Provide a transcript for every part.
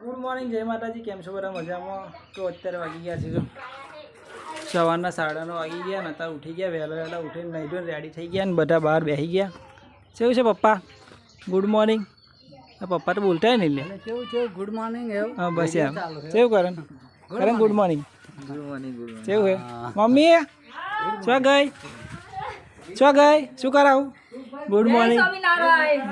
Good morning, જય માતાજી. કેમ છો બધા? મજામાં? તો અત્યારે વાગી ગયા છે જો સવારના 9:30 વાગી ગયા ને અત્યારે ઉઠી ગયા. વહેલા વહેલા ઉઠીને નહીં ધોઈને રેડી થઈ ગયા ને બધા બહાર બેસી ગયા. કેવું છે પપ્પા? Good morning. પપ્પા તો બોલતા નહીં લે. કેવું છે? Good morning. હા બસ એમ. કેવું કરણ? કરણ ગુડ મોર્નિંગ. Good morning. કેવું હે મમ્મી? શું ગઈ? શું ગઈ? શું કરાવું? Good morning.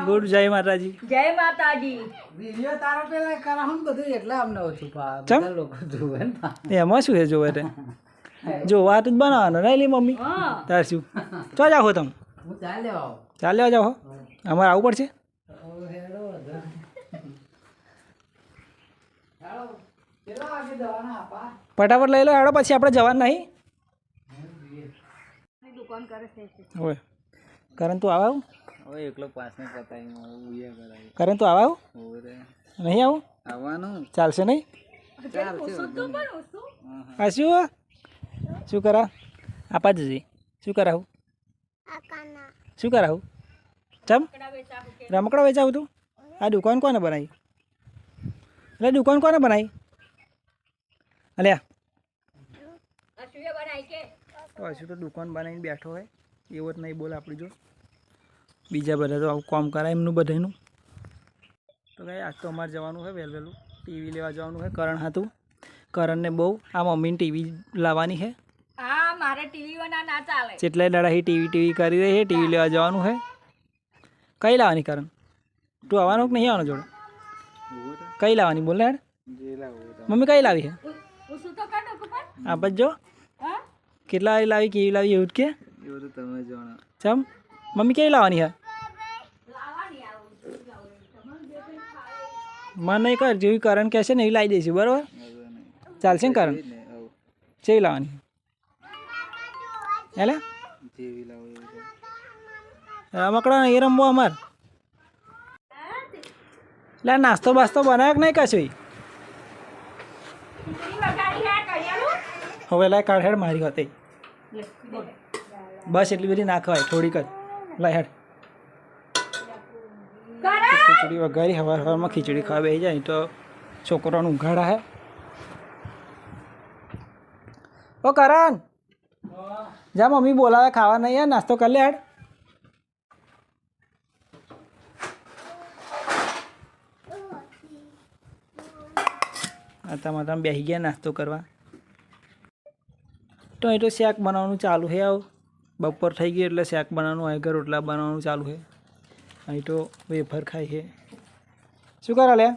ગુડ જય માતાજી. જય માતાજી. વિડિયો તારો પેલા કરાવું બધું એટલે અમને ઓછું બધા લોકો જોવે ને. એમાં શું છે જોવે તે? જો વાત જ બનાવવાનો નહીં લી મમ્મી. તાર શું? ચો જાઓ તમે? હું ચાલે આવો. ચાલ લેવા જાઓ. અમારે આવવું પડશે. ફટાફટ લઈ લો હેડો, પછી આપણે જવાનું નહીં. દુકાન કરે છે. હોય કરણ તું આવ હવે એકલો પાસને પતાઈ ઉયા કરાય. કરણ તું આવ ઓરે નહીં આવું? આવવાનું ચાલશે નહીં? આ શું કરા? આપા જજે. શું કરાવું? શું કરાવું? ચમ રમકડા વેચાવું તું? આ દુકાન કોને બનાવી? એટલે દુકાન કોને બનાવી? અલ્યા હજુ તો દુકાન બનાવીને બેઠો હોય એવો જ નહીં બોલ આપણી જો. બીજા બધા તો આવું કામ કરાય એમનું બધાનું. તો કાંઈ આજ તો અમારે જવાનું હોય વહેલું ટીવી લેવા જવાનું હોય. કરણ હતું, કરણને બહુ આ મમ્મીને ટીવી લાવવાની છે. હા, મારે ટીવી વના ના ચાલે. જેટલાય દાડાથી ટીવી કરી રહી છે. ટીવી લેવા જવાનું છે. કઈ લાવવાની કરણ? તું આવવાનું કે નહીં આવવાનું જોડે? કઈ લાવવાની બોલ ને યાર. મમ્મી કઈ લાવી છે? આ બસ જો કેટલા વાળી લાવી, કેવી લાવી એવું જ કે. એવું તો તમે જાણો. ચમ મમ્મી કેવી લાવવાની છે? મને નહીં કર, જેવી કરણ કહેશે ને એવી લાવી દઈશું. બરાબર ચાલશે ને કરણ? કેવી લાવવાની એટલે જેવી લાવો એવું રમકડા નહીં રમવો અમાર. એટલે નાસ્તો બાસ્તો બનાવ્યો કે નહીં કશું? હવે લાય કાઢ હેડ મારી હતી. બસ એટલી બધી ના ખવાય, થોડીક જ લાય હેડ. ખીચડી વઘારી સવારમાં ખીચડી ખાવા બેસી જાય તો છોકરાનું ઉઘાડા હે. ઓ કરણ જા, મમ્મી બોલાવે ખાવા નહીં યાર, નાસ્તો કરી લે હેડ. તમે બેસી ગયા નાસ્તો કરવા. તો અહીં તો શાક બનાવવાનું ચાલુ છે. આવું બપોર થઈ ગઈ એટલે શાક બનાવવાનું હોય, ઘર રોટલા બનાવવાનું ચાલુ છે. અહીં તો વેફર ખાય છે. શું કરે લે?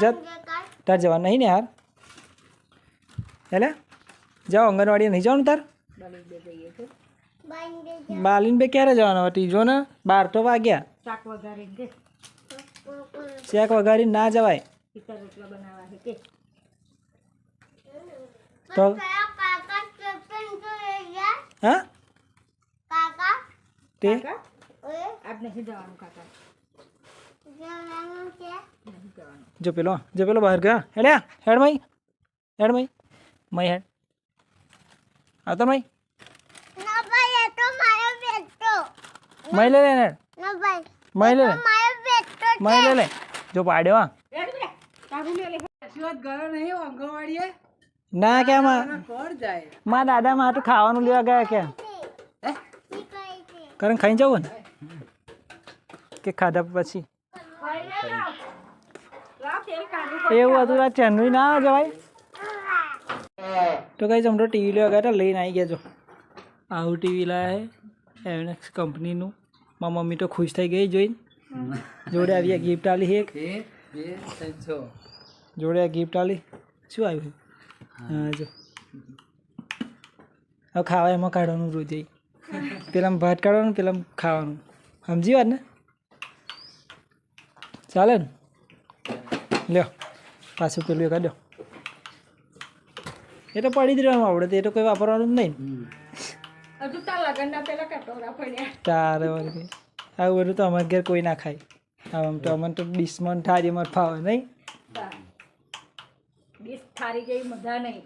જત તાર જવાનું નહીં ને યાર? એટલે જાઓ આંગણવાડી નહીં જવાનું તાર? બાલીન બે ક્યારે જવાનું? ત્રીજો ને 12 તો વાગ્યા. શાક વઘારી ના જવાય તો. હા તે જો પેલો બહાર ગયા. હેડ્યા હેડ મઈ હેડ આવતો મઈ મઈ લે હેડ મઈ લે જો પાડ્યો. હા ના કે મારા દાદા માં તો ખાવાનું લેવા ગયા કે કારણ ખાઈ જવું ને કે ખાધા પછી એવું હતું. આ ચેનવી ના જવાય તો કઈ જમતો ટીવી લેવા ગયા લઈને આવી ગયા. જો આવું ટીવી લાયા છે એમએક્સ કંપનીનું. મારી મમ્મી તો ખુશ થઈ ગઈ જોઈને. જોડે આવી ગિફ્ટ આલી એક જોડે ગિફ્ટ આલી. શું આવ્યું? હા જો હવે ખાવા એમાં કાઢવાનું રોજ. પેલા ભાત કાઢવાનું, પેલા ખાવાનું. સમજી વાત ને? ચાલે ને? લ્યો પાછું પેલું કાઢો. એ તો પડી જ રહેવાનું આવડે, એ તો કોઈ વાપરવાનું જ નહીં. તારે વળગે આવું બધું તો અમારે ઘેર કોઈ ના ખાય. આમ તો અમને તો ડીશમાં થાળી અમારે ફાવે નહીં.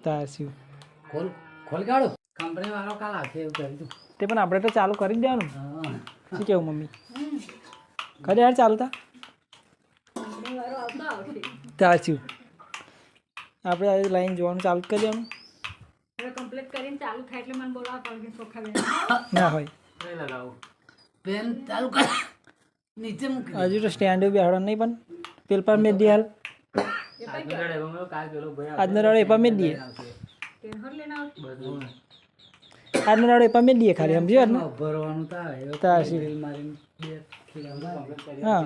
તાર શું ખોલ કાઢો. કંપની વાળો કાલ આવશે એવું કર્યું. તે પણ આપણે તો ચાલુ કરી જ દેવાનું. શું કેવું મમ્મી? કરે યાર ચાલતા વારો આવતો આવશે સાચું આપણે આ લાઈન જોવાનું ચાલુ કરી દેવાનું હવે કમ્પ્લીટ કરીને ચાલુ થાય એટલે મને બોલાવવા પડે ચોખા બેન ના હોય પેન ચાલુ કર નીચે મૂકી હજુ તો સ્ટેન્ડ બેહાડો નહીં પણ પેપર મેં દે હાલ આજનો રાડો એ પણ મેં દઈએ પેન હર લેના આવશે આજનો રાડો એ પણ મેં દઈએ ખાલી સમજ્યો આજનો ભરવાનું તો આવે તાશી. મારીને બે ખીલા હા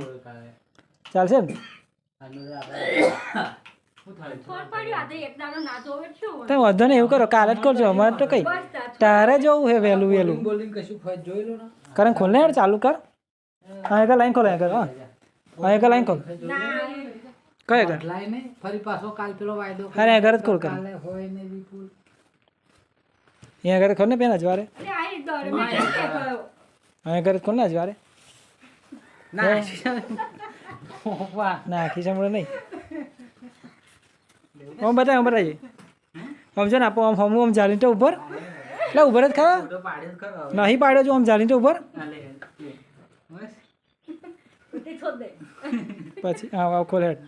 ચાલશે ને ફોન પડ્યો આ તો એક દાડો ના જોવે શું તો વાંધો નહીં એવું કરો કાલે જ કરજો અમારે તો કઈ તારે જવું હે વહેલું વહેલું બોલિંગ કશું ફરજ જોઈ લો ને કારણ ખોલ ને યાર ચાલુ કર હા એક લાઈન ખોલ આગળ હા હા એક લાઈન ખોલ કઈ આગળ લાઈ નહીં ફરી પાછો કાલ પેલો વાયદો હા આગળ જ ખોલ કર કાલે હોય ને વિપુલ અહીંયા આગળ ખોલ ને પેન અજવારે અરે આ દોરે મેં કેમ કે ગયો અહીંયા આગળ ખોલ ને અજવારે ના ના આખી સાંભળો નહીં આમ બતાવીએ આમ જો ને આપો આમ હમું આમ ચાલીને તો ઉપર એટલે ઉભર જ ખરા નહીં પાડ્યો છું આમ ચાલીને તો ઉપર તે છોડ દે પછી હા વાવ ખોલ હેડ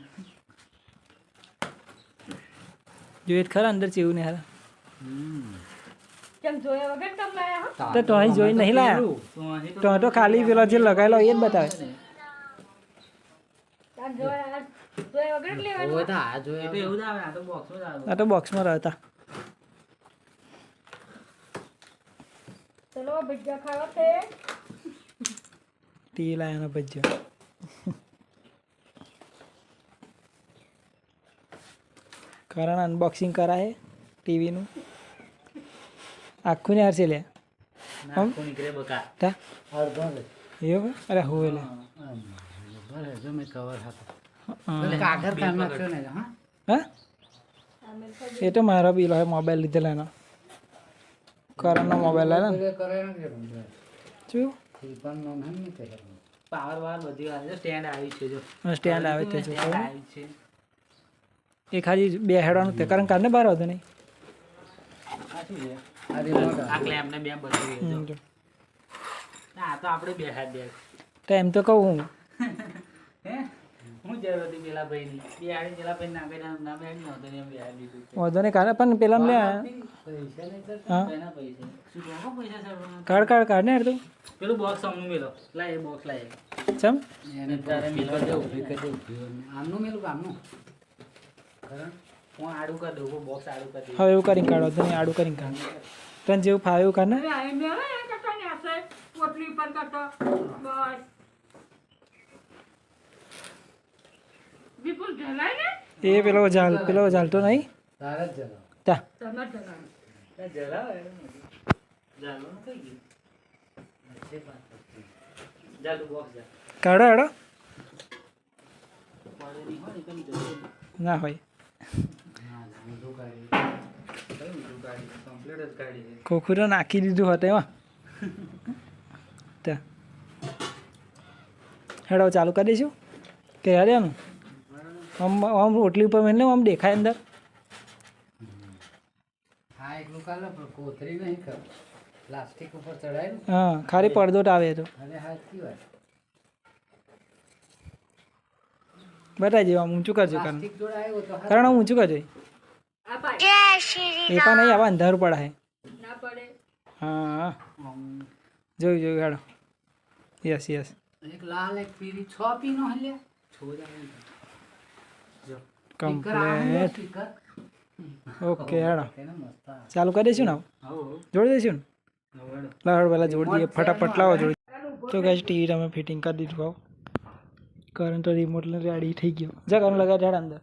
જોઈએ જ ખરા અંદર ચેવું નહીં હારા કેમ જોયા વગર કેમ લાયા હો તો અહીં જોઈ નહીં લાયા તો ખાલી પેલો જે લગાવેલો એ જ બતાવે તાર જોયા વગર જ લેવાનું હોય તો આ જોયા આ તો બોક્સમાં રહેતા ચલો ભજીયા ખાવા તે ટી લાયાનો ભજ્યો કારણ અનબોક્સિંગ કરાય ટીવીનું આખું ને હારશે લે તા અડધો લે એવું અરે હોય લે બરાબર જો મેં કવર હતો કાગળ કાઢ નાખ્યો ને હા હા એ તો મારો બિલ હોય મોબાઈલ લીધેલો એનો કરણનો મોબાઈલ લાવ્યો ને પેલે કરે ને શું પણ નો નામ નહીં કહે પાવર વાર બધી વાત છે સ્ટેન્ડ આવી છે જો સ્ટેન્ડ આવે તે જો સ્ટેન્ડ આવી છે એ ખાલી બે હેડવાનું તે કારણ કાઢને બહાર હતો નહીં આ શું છે આ રિમોટ આ ક્લેમ્પ ને બે બધી છે જો. આ તો આપણે બે હાથ બે તો એમ તો કહું હું હે હું જરૂર હતી પેલા ભાઈની બે આડી પેલા ભાઈ ના કર્યા ના બેડી નહોતો ને એમ બે હાથ દીધું વાંધો નહીં કાઢે પણ પેલા લે પૈસા નહીં કરતા હા એના પૈસા શું કહો પૈસા સર કાઢ ને યાર તું પેલું બોક્સ અમનું મેલો લાય એ બોક્સ લાય ચમ એને તારે મિલવા જવું. ઉભી કરી દે આમનું મેલું આમનું કરણ હું આડું કરી દઉં બોક્સ આડું કરી દઉં હવે એવું કરીને કાઢો તો નહીં આડું કરીને કાઢ તને જેવું ફાવે એવું કાઢ ને હવે આ મેળો એ કરતા ને આપણે પોટલી ઉપર કરતો બસ વિપુલ ઢલાય ને એ પેલો ઝાલતો નહીં તારે જ જગાવ તા તમે ઢલાય જરા જાલો ન થઈ ગયું જાલું બોક્સ જા કાઢો હેડો પાડે નહીં હોય ને કેમ જવું ના હોય ઊંધું કાઢી કઈ ઊંધું ગાડી કમ્પ્લીટ જ ગાડી છે ખોખુરો નાખી દીધું હતું એમાં તા હેડો ચાલુ કરી દઈશું કે યાર એનું આમ રોટલી ઉપર મેં આમ દેખાય અંદર હા એકલું કાઢો પણ કોથરી નહીં કર પ્લાસ્ટિક ઉપર ચડાયેલું હા ખાલી પડદો જ આવે તો અરે હાચી વાત બતાવી જેવું આમ ઊંચું કરજો કારણ પ્લાસ્ટિક જોડે આવ્યો તો કારણ આમ ઊંચું કરજો આ પાડ એ પણ નહીં આવા અંધારું પડાય ના પડે હા જોયું હેડો યસ યસ એક લાલ એક પીળી 6 પીનો હલ્યા છોડા જો કમ્પ્લેટ ઓકે હેડો એને મસ્ત આવે. ચાલુ કરી દઈશું ને હો જોડી દઈશું ને નવડો લાવ પહેલાં જોડી દઈએ ફટાફટ લાવો જોડી તો ગાઈસ ટીવી તમે ફિટિંગ કરી દીધું આવ કરંટ રિમોટ રેડી થઈ ગયો જા કરંટ લગાડ હેડ અંદર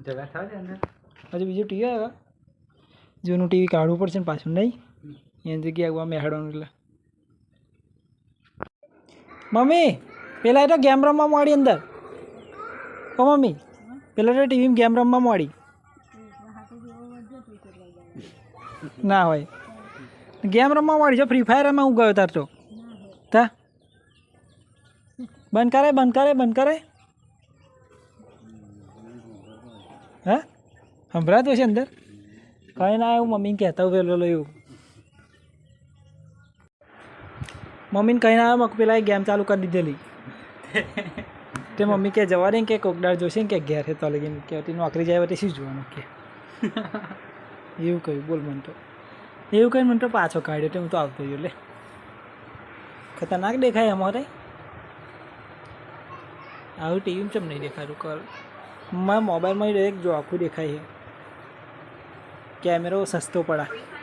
જગા થાવ છે અંદર હજુ બીજું ટીવી આવે જૂનું ટીવી કાઢવું પડશે ને પાછું નહીં એની જગ્યાએ આવું મેં હેડવાનું એટલે મમ્મી પેલા એ તો ગેમ રમવા મળી અંદર ઓ મમ્મી પેલા તો ટીવીમાં ગેમ રમવા મળી ના હોય ગેમ રમવા મળી જો ફ્રી ફાયરમાં હું ગયો તાર તો તા બંધ કરે હા સંભળાતું હશે અંદર કંઈ ના એવું મમ્મીને કહેતા હું પેલો એવું મમ્મીને કહીને આવ્યો કે પેલા ગેમ ચાલુ કરી દીધેલી તે મમ્મી કે જવા દે કે કોકદાર જોશે ને કે ઘેર છે તો લગીને કે નોકરી જાય પછી શું જોવાનું કે એવું કહ્યું બોલ મને તો એવું કહીને મને તો પાછો કાઢ્યો તો હું તો આવતો રહ્યો લે ખતરનાક દેખાય અમારે આવું ટીવીમાં ચમ નહીં દેખાતું કર મારા મોબાઈલમાં ડાયરેક્ટ જો આખું દેખાય છે કેમેરો સસ્તો પડા